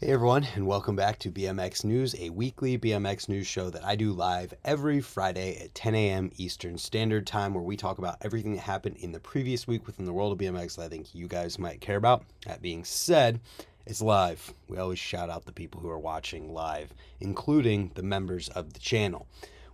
Hey everyone, and welcome back to BMX News, a weekly BMX news show that I do live every Friday at 10 a.m. Eastern Standard Time, where we talk about everything that happened in the previous week within the world of BMX that I think you guys might care about. That being said, it's live. We always shout out the people who are watching live, including the members of the channel.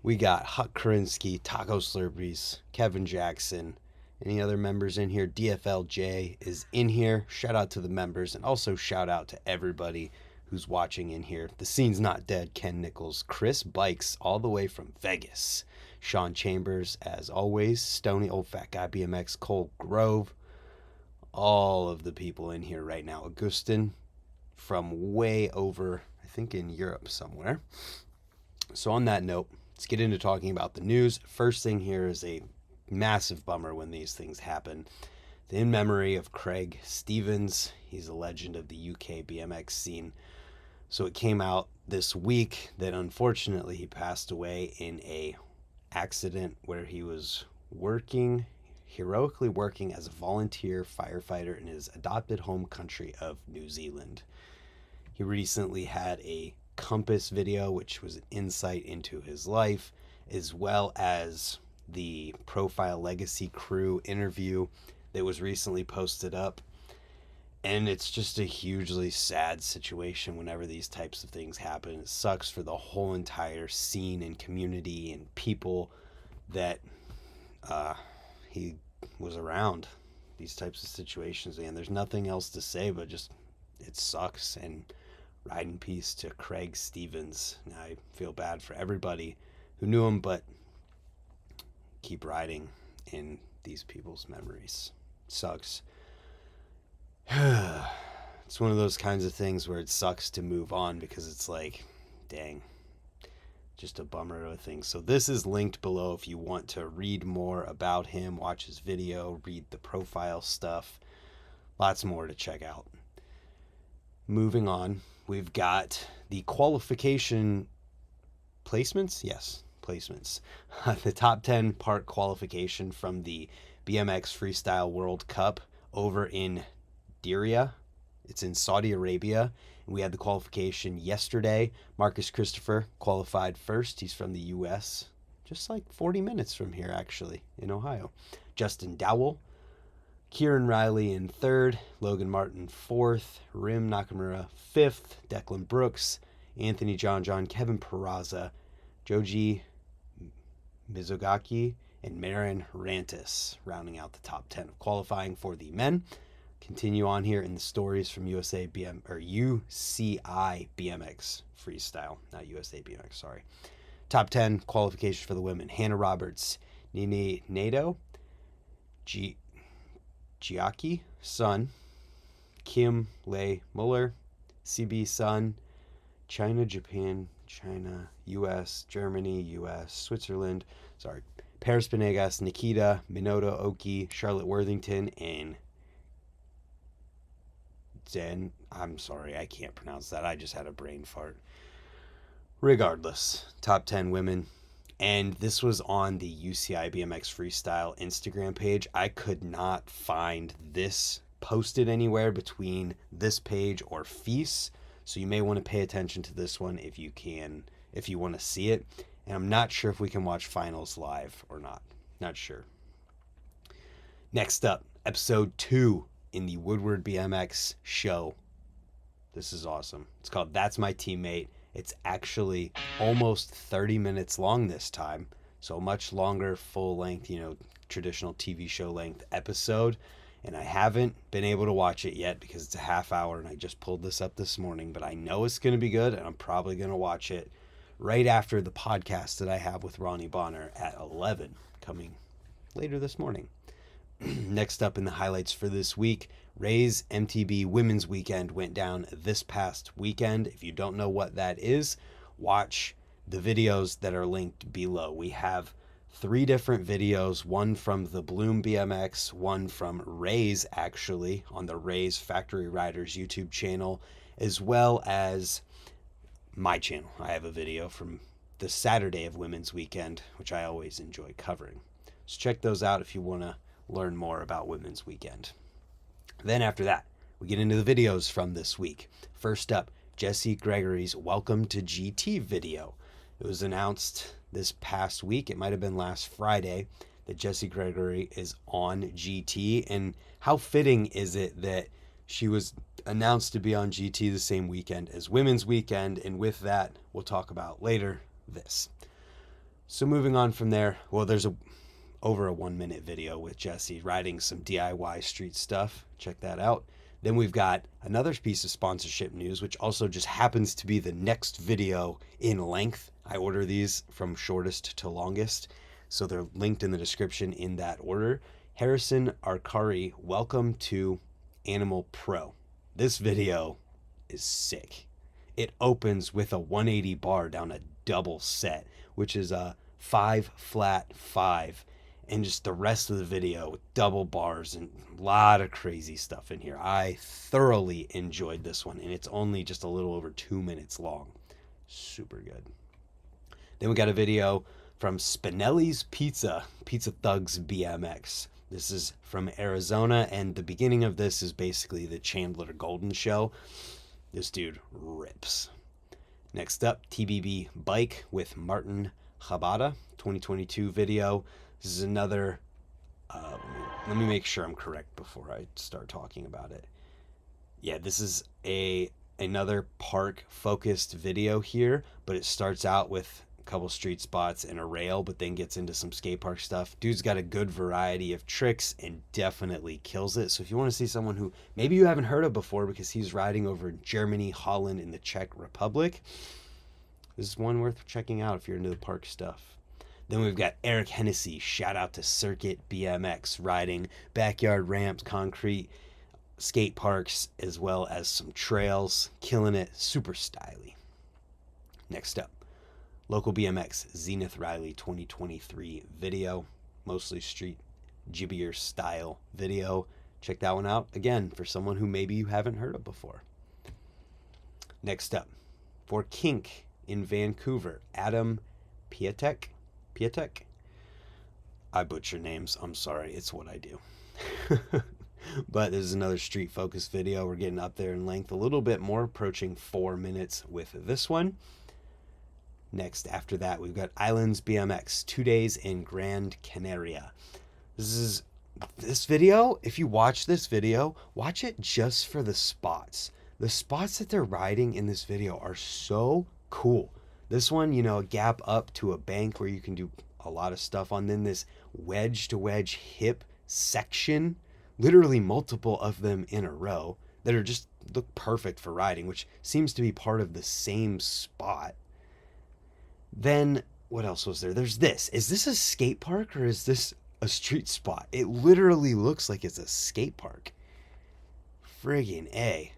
We got Huck Karinsky, Taco Slurpees, Kevin Jackson. Any other members in here? DFLJ is in here. Shout out to the members, and also shout out to everybody who's watching in here. The Scene's Not Dead, Ken Nichols, Chris Bikes, all the way from Vegas, Sean Chambers, as always, Stony Old Fat Guy BMX, Cole Grove, all of the people in here right now. Augustin from way over, I think in Europe somewhere. So on that note, let's get into talking about the news. First thing here is a massive bummer when these things happen. In memory of Craig Stevens, he's a legend of the UK BMX scene. So it came out this week that unfortunately he passed away in a accident where he was heroically working as a volunteer firefighter in his adopted home country of New Zealand. He recently had a Compass video, which was an insight into his life, as well as the Profile Legacy Crew interview that was recently posted up. And it's just a hugely sad situation whenever these types of things happen. It sucks for the whole entire scene and community and people that he was around these types of situations. And there's nothing else to say but just it sucks. And ride in peace to Craig Stevens. And I feel bad for everybody who knew him, but keep riding in these people's memories. Sucks. It's one of those kinds of things where it sucks to move on because it's like, dang, just a bummer of a thing. So this is linked below if you want to read more about him, watch his video, read the profile stuff. Lots more to check out. Moving on, we've got the qualification placements. Yes, placements. The top 10 part qualification from the BMX Freestyle World Cup over in Diriyah. It's in Saudi Arabia. And we had the qualification yesterday. Marcus Christopher qualified first. He's from the US, just like 40 minutes from here, actually, in Ohio. Justin Dowell, Kieran Riley in third, Logan Martin fourth, Rim Nakamura fifth, Declan Brooks, Anthony John, Kevin Peraza, Joji Mizogaki, and Marin Rantis, rounding out the top 10 of qualifying for the men. Continue on here in the stories from UCI BMX Freestyle, not USA BMX, sorry. Top 10 qualifications for the women. Hannah Roberts, Nini Nato, Giaki Sun, Kim Lei Muller, CB Sun, China, Japan, China, US, Germany, US, Switzerland, Paris Benegas, Nikita, Minoto Oki, Charlotte Worthington, and Zen. I'm sorry, I can't pronounce that. I just had a brain fart. Regardless, top 10 women. And this was on the UCI BMX Freestyle Instagram page. I could not find this posted anywhere between this page or FIS. So you may want to pay attention to this one if you want to see it. And I'm not sure if we can watch finals live or not. Not sure. Next up, episode 2 in the Woodward BMX show. This is awesome. It's called That's My Teammate. It's actually almost 30 minutes long this time. So much longer, full length, traditional TV show length episode. And I haven't been able to watch it yet because it's a half hour and I just pulled this up this morning. But I know it's going to be good and I'm probably going to watch it right after the podcast that I have with Ronnie Bonner at 11, coming later this morning. Next up in the highlights for this week, Ray's MTB Women's Weekend went down this past weekend. If you don't know what that is, watch the videos that are linked below. We have 3 different videos, one from the Bloom BMX, one from Ray's actually on the Ray's Factory Riders YouTube channel, as well as my channel. I have a video from the Saturday of Women's Weekend, which I always enjoy covering. So check those out if you want to learn more about Women's Weekend. Then after that, we get into the videos from this week. First up, Jesse Gregory's Welcome to GT video. It was announced this past week, it might have been last Friday, that Jesse Gregory is on GT. And how fitting is it that she was announced to be on GT the same weekend as Women's Weekend? And with that, we'll talk about later this. So moving on from there, well, there's over a 1-minute video with Jesse riding some DIY street stuff. Check that out. Then we've got another piece of sponsorship news, which also just happens to be the next video in length. I order these from shortest to longest, so they're linked in the description in that order. Harrison Arcari, welcome to Animal Pro. This video is sick. It opens with a 180 bar down a double set, which is a 5 flat 5, and just the rest of the video with double bars and a lot of crazy stuff in here. I thoroughly enjoyed this one, and it's only just a little over 2 minutes long. Super good. Then we got a video from Spinelli's Pizza Thugs BMX. This is from Arizona, and the beginning of this is basically the Chandler Golden show. This dude rips. Next up, TBB Bike with Martin Chabada, 2022 video. This is another, let me make sure I'm correct before I start talking about it. Yeah, this is another park-focused video here, but it starts out with a couple street spots and a rail, but then gets into some skate park stuff. Dude's got a good variety of tricks and definitely kills it. So if you want to see someone who maybe you haven't heard of before because he's riding over in Germany, Holland, and the Czech Republic, this is one worth checking out if you're into the park stuff. Then we've got Eric Hennessy, shout out to Circuit BMX, riding backyard ramps, concrete, skate parks, as well as some trails, killing it, super styly. Next up, local BMX, Zenith Riley 2023 video, mostly street jibbier style video. Check that one out, again, for someone who maybe you haven't heard of before. Next up, for Kink in Vancouver, Adam Piatek. I butcher names, I'm sorry, it's what I do. But this is another street focused video. We're getting up there in length a little bit more, approaching 4 minutes with this one. Next, after that, we've got Islands BMX, 2 days in Gran Canaria. This video, if you watch this video, watch it just for the spots. The spots that they're riding in this video are so cool. This one, you know, a gap up to a bank where you can do a lot of stuff on. Then this wedge to wedge hip section, literally multiple of them in a row that are just look perfect for riding, which seems to be part of the same spot. Then what else was there? There's this. Is this a skate park or is this a street spot? It literally looks like it's a skate park. Friggin' A.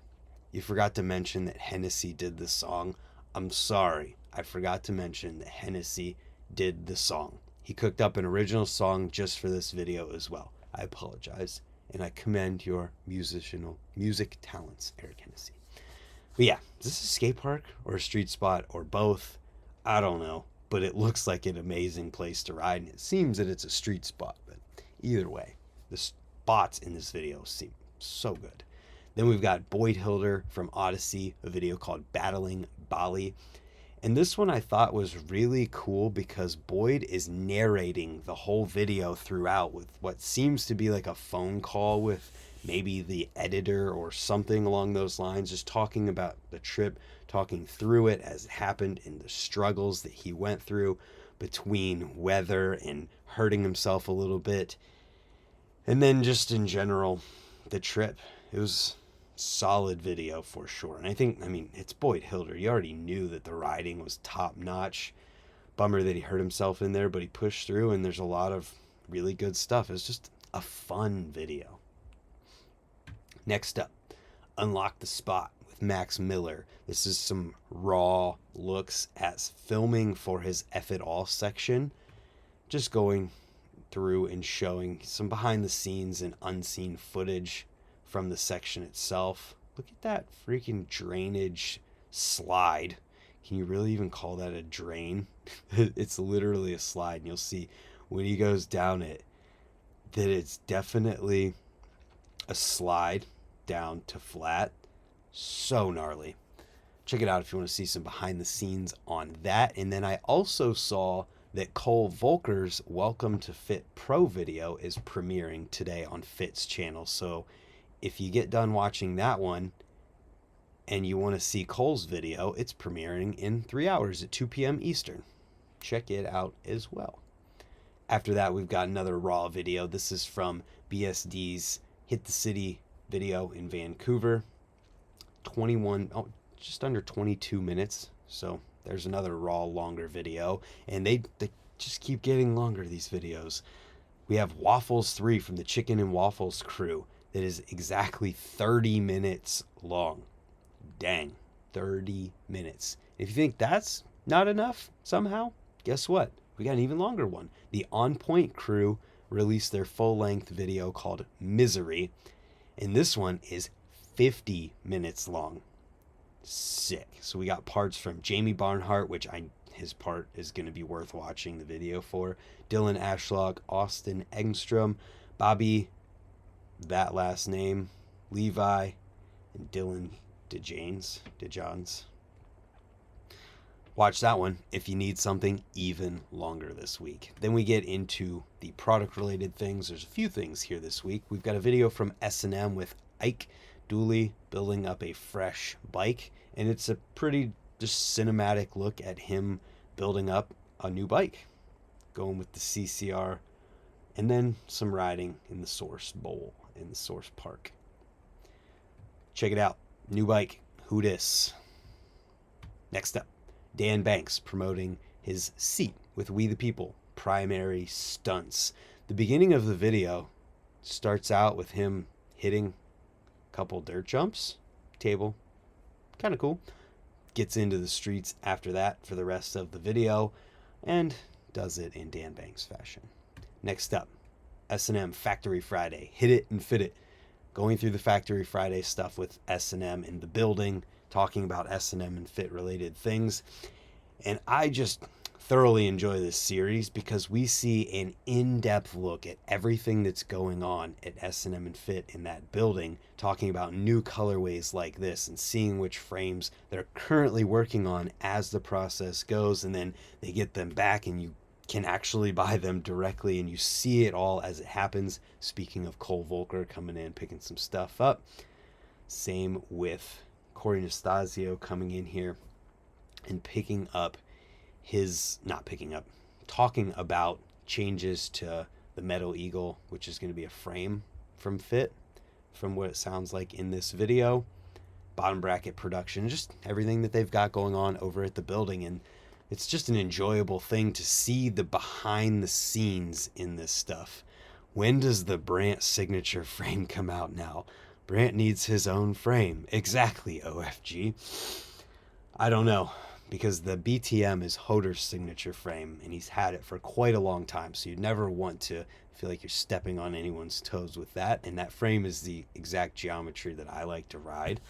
You forgot to mention that Hennessy did this song. I'm sorry. I forgot to mention that Hennessy did the song. He cooked up an original song just for this video as well. I apologize, and I commend your music talents, Eric Hennessy. But yeah, is this a skate park or a street spot or both? I don't know, but it looks like an amazing place to ride, and it seems that it's a street spot, but either way, the spots in this video seem so good. Then we've got Boyd Hilder from Odyssey, a video called Battling Bali. And this one I thought was really cool because Boyd is narrating the whole video throughout with what seems to be like a phone call with maybe the editor or something along those lines, just talking about the trip, talking through it as it happened and the struggles that he went through between weather and hurting himself a little bit. And then just in general, the trip. It was solid video for sure. And I mean, it's Boyd Hilder. You already knew that the riding was top notch. Bummer that he hurt himself in there, but he pushed through, and there's a lot of really good stuff. It's just a fun video. Next up, Unlock the Spot with Max Miller. This is some raw looks at filming for his F It All section. Just going through and showing some behind the scenes and unseen footage from the section itself. Look at that freaking drainage slide. Can you really even call that a drain? It's literally a slide, and you'll see when he goes down it that it's definitely a slide down to flat. So gnarly. check it out if you want to see some behind the scenes on that. And then I also saw that Cole Volker's Welcome to Fit Pro video is premiering today on Fit's channel. So if you get done watching that one and you want to see Cole's video, it's premiering in 3 hours at 2 p.m. Eastern. Check it out as well. After that, we've got another Raw video. This is from BSD's Hit the City video in Vancouver. Just under 22 minutes. So there's another Raw longer video. And they just keep getting longer, these videos. We have Waffles 3 from the Chicken and Waffles crew that is exactly 30 minutes long. Dang, 30 minutes. If you think that's not enough somehow, guess what? We got an even longer one. The On Point crew released their full-length video called Misery, and this one is 50 minutes long. Sick. So we got parts from Jamie Barnhart, which his part is going to be worth watching the video for, Dylan Ashlock, Austin Engstrom, Bobby, that last name, Levi, and Dylan DeJohns. Watch that one if you need something even longer this week. Then we get into the product-related things. There's a few things here this week. We've got a video from S&M with Ike Dooley building up a fresh bike, and it's a pretty just cinematic look at him building up a new bike, going with the CCR, and then some riding in the Source Bowl in the Source Park. Check it out. New bike. Who dis? Next up, Dan Banks promoting his Seat with We the People primary stunts. The beginning of the video starts out with him hitting a couple dirt jumps, table, kind of cool. Gets into the streets after that for the rest of the video and does it in Dan Banks fashion. Next up, S&M Factory Friday. Hit it and fit it. Going through the Factory Friday stuff with S&M in the building, talking about S&M and fit related things. And I just thoroughly enjoy this series because we see an in-depth look at everything that's going on at S&M and Fit in that building, talking about new colorways like this and seeing which frames they're currently working on as the process goes, and then they get them back and you can actually buy them directly and you see it all as it happens. Speaking of Cole Volker coming in, picking some stuff up. Same with Corey Nastasio coming in here and talking about changes to the Metal Eagle, which is going to be a frame from Fit, from what it sounds like in this video. Bottom bracket production, just everything that they've got going on over at the building. And it's just an enjoyable thing to see the behind the scenes in this stuff. When does the Brant signature frame come out now? Brant needs his own frame. Exactly, OFG. I don't know, because the BTM is Hoder's signature frame, and he's had it for quite a long time, so you'd never want to feel like you're stepping on anyone's toes with that, and that frame is the exact geometry that I like to ride.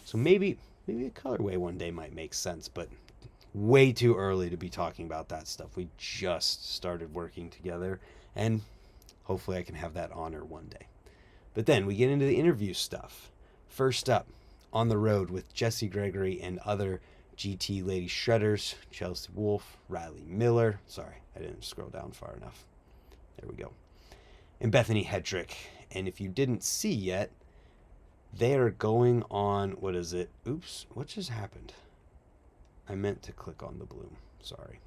So maybe a colorway one day might make sense, but way too early to be talking about that stuff. We just started working together, and hopefully I can have that honor one day. But then we get into the interview stuff. First up, on the road with Jesse Gregory and other GT Lady Shredders, Chelsea Wolf, Riley Miller. Sorry, I didn't scroll down far enough. There we go. And Bethany Hedrick. And if you didn't see yet, they are going on, what is it? Oops, what just happened? I meant to click on the bloom. Sorry.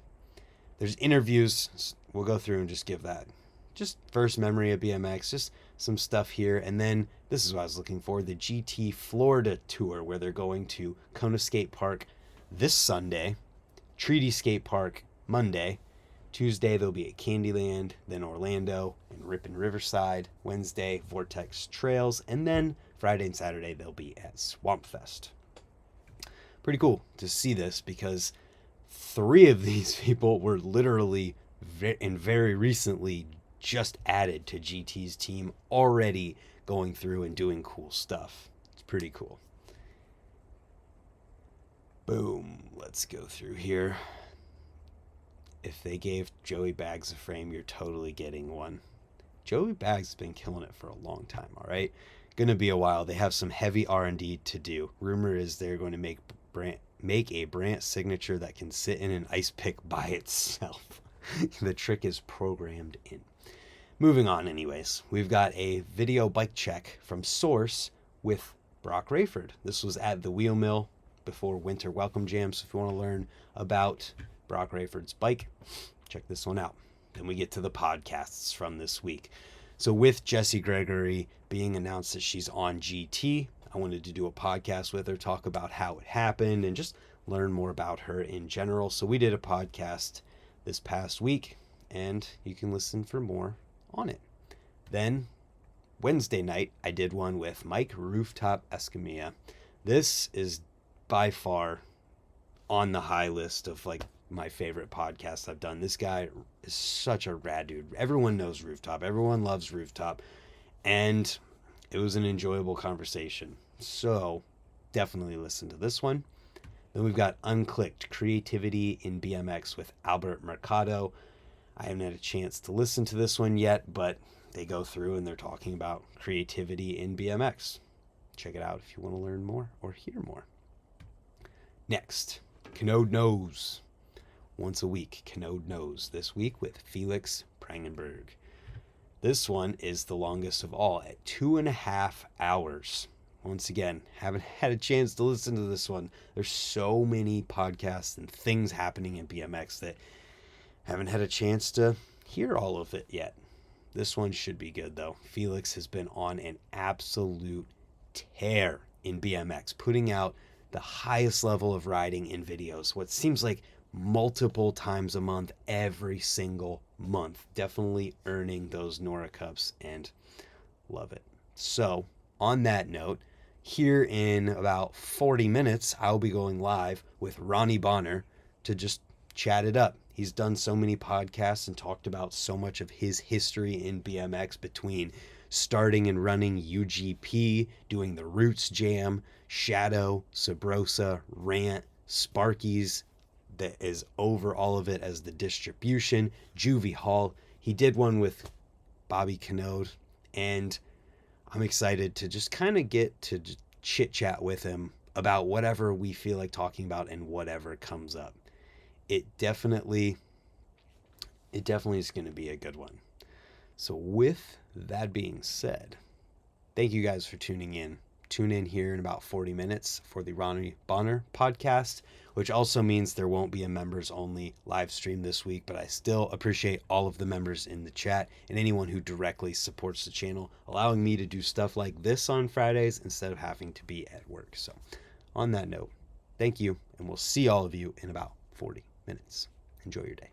There's interviews. We'll go through and just give that. Just first memory of BMX, just some stuff here. And then this is what I was looking for, the GT Florida tour, where they're going to Kona Skate Park this Sunday, Treaty Skate Park Monday. Tuesday they'll be at Candyland, then Orlando and Ripon Riverside. Wednesday, Vortex Trails. And then Friday and Saturday they'll be at Swamp Fest. Pretty cool to see this because 3 of these people were literally very recently just added to GT's team, already going through and doing cool stuff. It's pretty cool. Boom. Let's go through here. If they gave Joey Baggs a frame, you're totally getting one. Joey Baggs has been killing it for a long time, all right? Going to be a while. They have some heavy R&D to do. Rumor is they're going to make make a Brant signature that can sit in an ice pick by itself. The trick is programmed in. Moving on anyways, we've got a video bike check from Source with Brock Rayford. This was at the Wheel Mill before Winter Welcome Jam, so if you want to learn about Brock Rayford's bike, check this one out. Then we get to the podcasts from this week. So with Jessie Gregory being announced that she's on GT, I wanted to do a podcast with her, talk about how it happened, and just learn more about her in general. So we did a podcast this past week, and you can listen for more on it. Then Wednesday night, I did one with Mike Rooftop Escamilla. This is by far on the high list of like my favorite podcasts I've done. This guy is such a rad dude. Everyone knows Rooftop. Everyone loves Rooftop. And it was an enjoyable conversation. So definitely listen to this one. Then we've got Unclicked Creativity in BMX with Albert Mercado. I haven't had a chance to listen to this one yet, but they go through and they're talking about creativity in BMX. Check it out if you want to learn more or hear more. Next, Canode Knows. Once a week, Canode Knows. This week with Felix Prangenberg. This one is the longest of all at 2.5 hours. Once again, haven't had a chance to listen to this one. There's so many podcasts and things happening in BMX that haven't had a chance to hear all of it yet. This one should be good though. Felix has been on an absolute tear in BMX, putting out the highest level of riding in videos. What seems like multiple times a month, every single month. Definitely earning those Nora Cups and love it. So on that note, here in about 40 minutes, I'll be going live with Ronnie Bonner to just chat it up. He's done so many podcasts and talked about so much of his history in BMX between starting and running UGP, doing the Roots Jam, Shadow, Sabrosa, Rant, Sparky's, that is over all of it as the distribution, Juvie Hall. He did one with Bobby Canode, and I'm excited to just kind of get to chit chat with him about whatever we feel like talking about and whatever comes up. It definitely is going to be a good one. So with that being said, thank you guys for tuning in. Tune in here in about 40 minutes for the Ronnie Bonner podcast, which also means there won't be a members only live stream this week, but I still appreciate all of the members in the chat and anyone who directly supports the channel, allowing me to do stuff like this on Fridays instead of having to be at work. So on that note, thank you, and we'll see all of you in about 40 minutes. Enjoy your day.